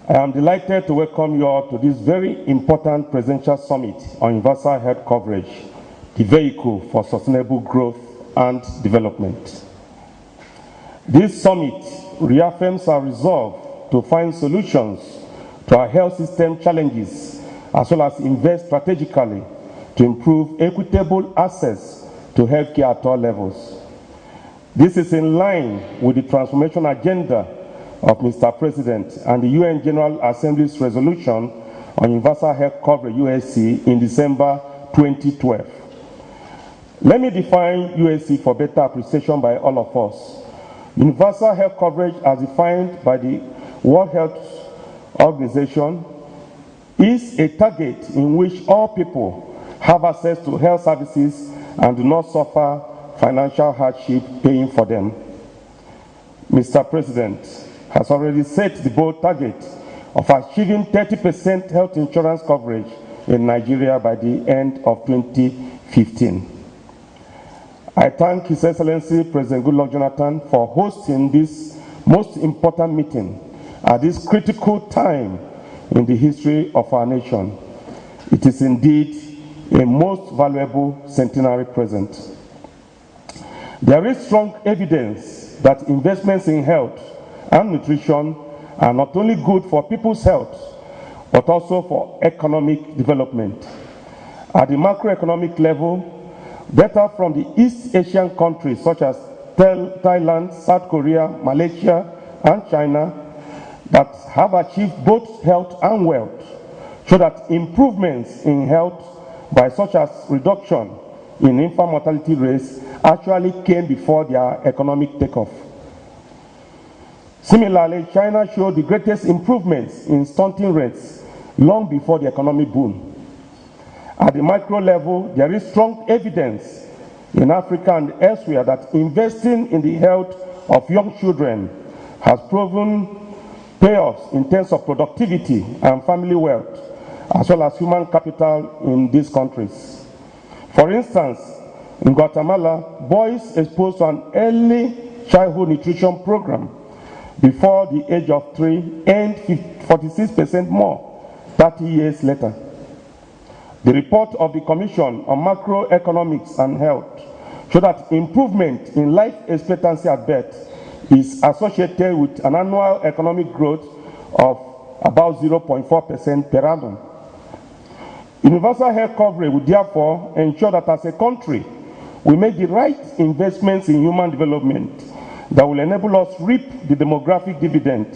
I am delighted to welcome you all to this very important presidential summit on universal health coverage, the vehicle for sustainable growth and development. This summit reaffirms our resolve to find solutions to our health system challenges, as well as invest strategically to improve equitable access to healthcare at all levels. This is in line with the transformation agenda of Mr. President and the UN General Assembly's resolution on universal health coverage USC in December 2012. Let me define USC for better appreciation by all of us. Universal health coverage, as defined by the World Health Organization, is a target in which all people have access to health services and do not suffer financial hardship paying for them. Mr. President has already set the bold target of achieving 30% health insurance coverage in Nigeria by the end of 2015. I thank His Excellency President Goodluck Jonathan for hosting this most important meeting at this critical time in the history of our nation. It is indeed a most valuable centenary present. There is strong evidence that investments in health and nutrition are not only good for people's health, but also for economic development. At the macroeconomic level, data from the East Asian countries such as Thailand, South Korea, Malaysia, and China that have achieved both health and wealth show that improvements in health, by such as reduction in infant mortality rates, actually came before their economic takeoff. Similarly, China showed the greatest improvements in stunting rates long before the economic boom. At the micro level, there is strong evidence in Africa and elsewhere that investing in the health of young children has proven payoffs in terms of productivity and family wealth, as well as human capital in these countries. For instance, in Guatemala, boys exposed to an early childhood nutrition program before the age of 3 earned 46% more 30 years later. The report of the Commission on Macroeconomics and Health showed that improvement in life expectancy at birth is associated with an annual economic growth of about 0.4% per annum. Universal health coverage would therefore ensure that as a country, we make the right investments in human development that will enable us reap the demographic dividend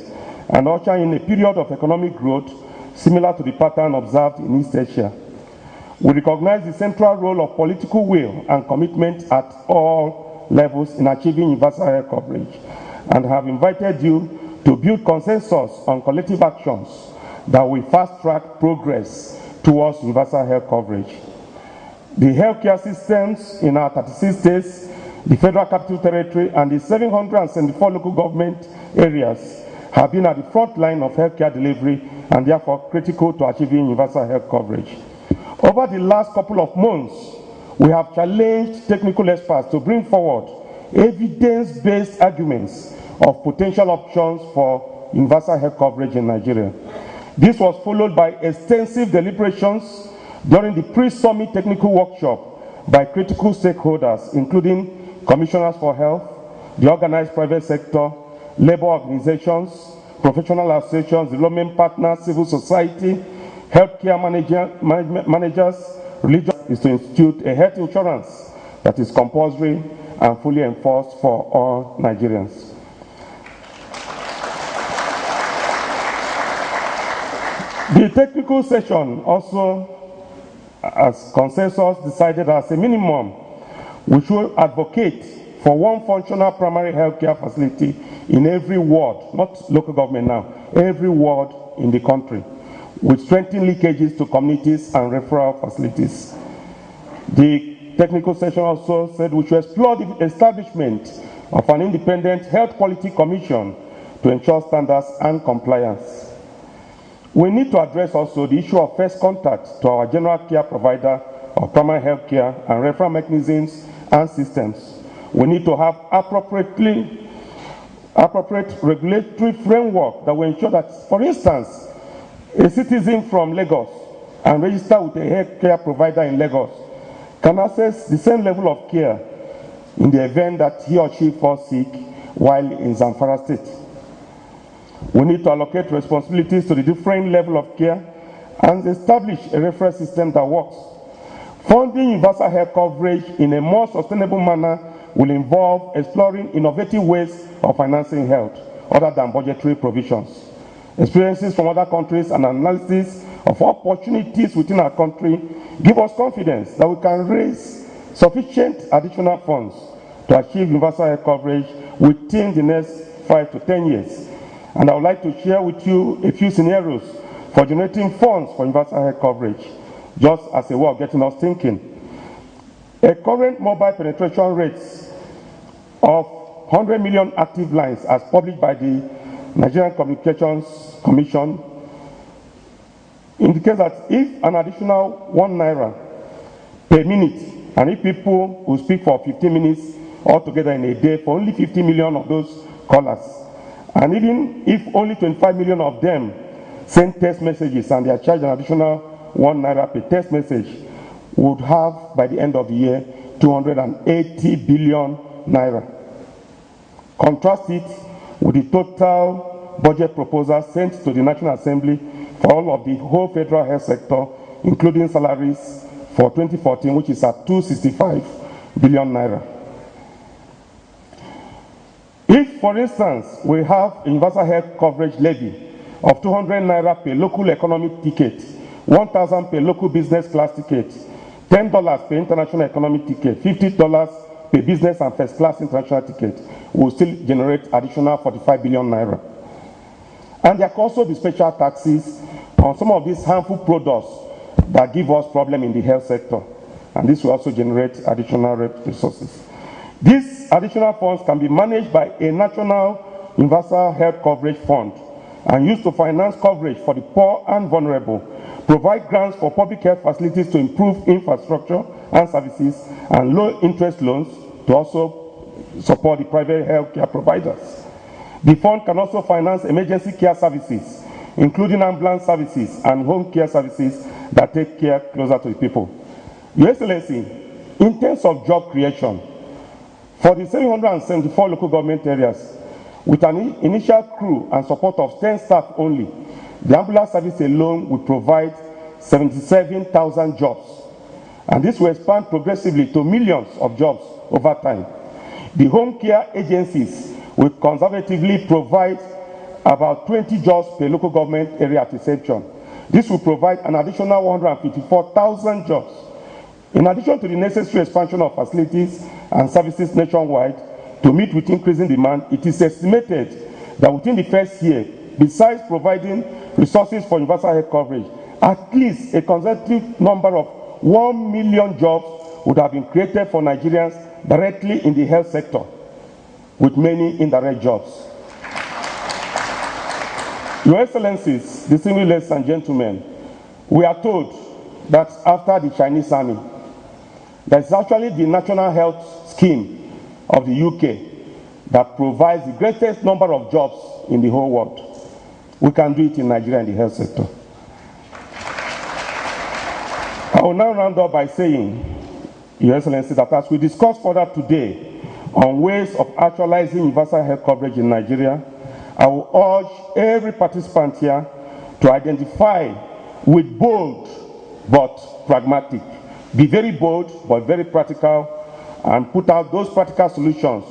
and usher in a period of economic growth similar to the pattern observed in East Asia. We recognize the central role of political will and commitment at all levels in achieving universal health coverage, and have invited you to build consensus on collective actions that will fast-track progress towards universal health coverage. The healthcare systems in our 36 states, the Federal Capital Territory, and the 774 local government areas have been at the front line of healthcare delivery and therefore critical to achieving universal health coverage. Over the last couple of months, we have challenged technical experts to bring forward evidence-based arguments of potential options for universal health coverage in Nigeria. This was followed by extensive deliberations during the pre-summit technical workshop by critical stakeholders, including commissioners for health, the organized private sector, labor organizations, professional associations, development partners, civil society, healthcare managers. Religion is to institute a health insurance that is compulsory and fully enforced for all Nigerians. The technical session also, as consensus, decided as a minimum, we should advocate for one functional primary healthcare facility in every ward, not local government now, every ward in the country, with strengthened linkages to communities and referral facilities. The technical session also said we should explore the establishment of an independent health quality commission to ensure standards and compliance. We need to address also the issue of first contact to our general care provider of primary health care and referral mechanisms and systems. We need to have appropriately appropriate regulatory framework that will ensure that, for instance, a citizen from Lagos and register with a health care provider in Lagos can access the same level of care in the event that he or she falls sick while in Zamfara State. We need to allocate responsibilities to the different level of care and establish a reference system that works. Funding universal health coverage in a more sustainable manner will involve exploring innovative ways of financing health other than budgetary provisions. Experiences from other countries and analysis of opportunities within our country give us confidence that we can raise sufficient additional funds to achieve universal health coverage within the next 5 to 10 years. And I would like to share with you a few scenarios for generating funds for universal health coverage, just as a way of getting us thinking. A current mobile penetration rates of 100 million active lines as published by the Nigerian Communications Commission indicates that if an additional ₦1 per minute, and if people will speak for 15 minutes altogether in a day for only 50 million of those callers, and even if only 25 million of them send text messages and they are charged an additional ₦1 per text message, would have by the end of the year 280 billion naira. Contrast it with the total budget proposal sent to the National Assembly for all of the whole federal health sector, including salaries for 2014, which is at 265 billion naira. If, for instance, we have a universal health coverage levy of 200 naira per local economic ticket, 1,000 per local business class ticket, $10 per international economic ticket, $50 per business and first class international ticket, will still generate additional 45 billion naira. And there can also be special taxes on some of these harmful products that give us problem in the health sector. And this will also generate additional resources. These additional funds can be managed by a national universal health coverage fund and used to finance coverage for the poor and vulnerable, provide grants for public health facilities to improve infrastructure and services, and low interest loans to also support the private health care providers. The fund can also finance emergency care services, including ambulance services and home care services that take care closer to the people. Your Excellency, in terms of job creation, for the 774 local government areas, with an initial crew and support of 10 staff only, the ambulance service alone will provide 77,000 jobs. And this will expand progressively to millions of jobs over time. The home care agencies will conservatively provide about 20 jobs per local government area at reception. This will provide an additional 154,000 jobs. In addition to the necessary expansion of facilities and services nationwide to meet with increasing demand, it is estimated that within the first year, besides providing resources for universal health coverage, at least a consecutive number of 1 million jobs would have been created for Nigerians directly in the health sector, with many indirect jobs. Your Excellencies, distinguished ladies and gentlemen, we are told that after the Chinese army, there is actually the National Health Scheme of the UK that provides the greatest number of jobs in the whole world. We can do it in Nigeria in the health sector. I will now round up by saying, Your Excellency, that as we discuss further today on ways of actualizing universal health coverage in Nigeria, I will urge every participant here to identify with bold but pragmatic. Be very bold but very practical, and put out those practical solutions.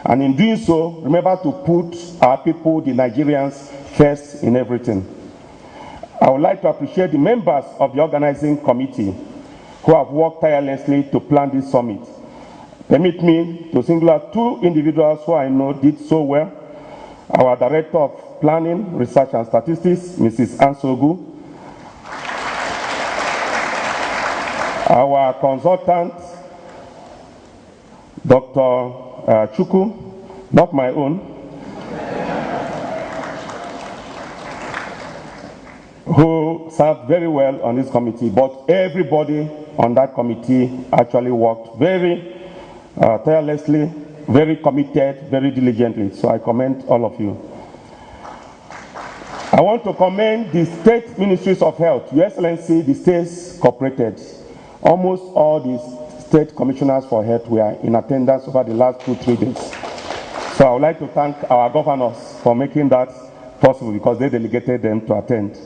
And in doing so, remember to put our people, the Nigerians, first in everything. I would like to appreciate the members of the organizing committee who have worked tirelessly to plan this summit. Permit me to single out two individuals who I know did so well. Our Director of Planning, Research and Statistics, Mrs. Ansogu. Our consultant, Dr. Chukwu, not my own, who served very well on this committee, but everybody on that committee actually worked very tirelessly very committed, very diligently. So I commend all of you. I want to commend the state ministries of health. Your Excellency, the states cooperated. Almost all the state commissioners for health were in attendance over the last 2-3 days. So I would like to thank our governors for making that possible because they delegated them to attend.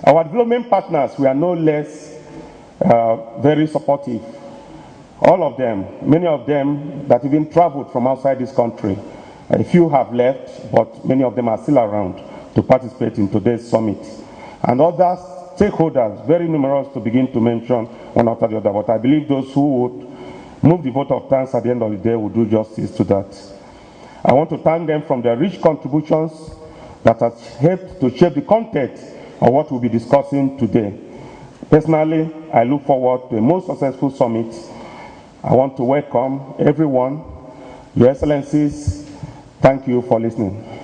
Our development partners were no less very supportive. All of them, many of them that even traveled from outside this country. A few have left, but many of them are still around to participate in today's summit. And other stakeholders, very numerous to begin to mention one after the other, but I believe those who would move the vote of thanks at the end of the day will do justice to that. I want to thank them from their rich contributions that have helped to shape the content of what we'll be discussing today. Personally, I look forward to a most successful summit. I want to welcome everyone. Your Excellencies, thank you for listening.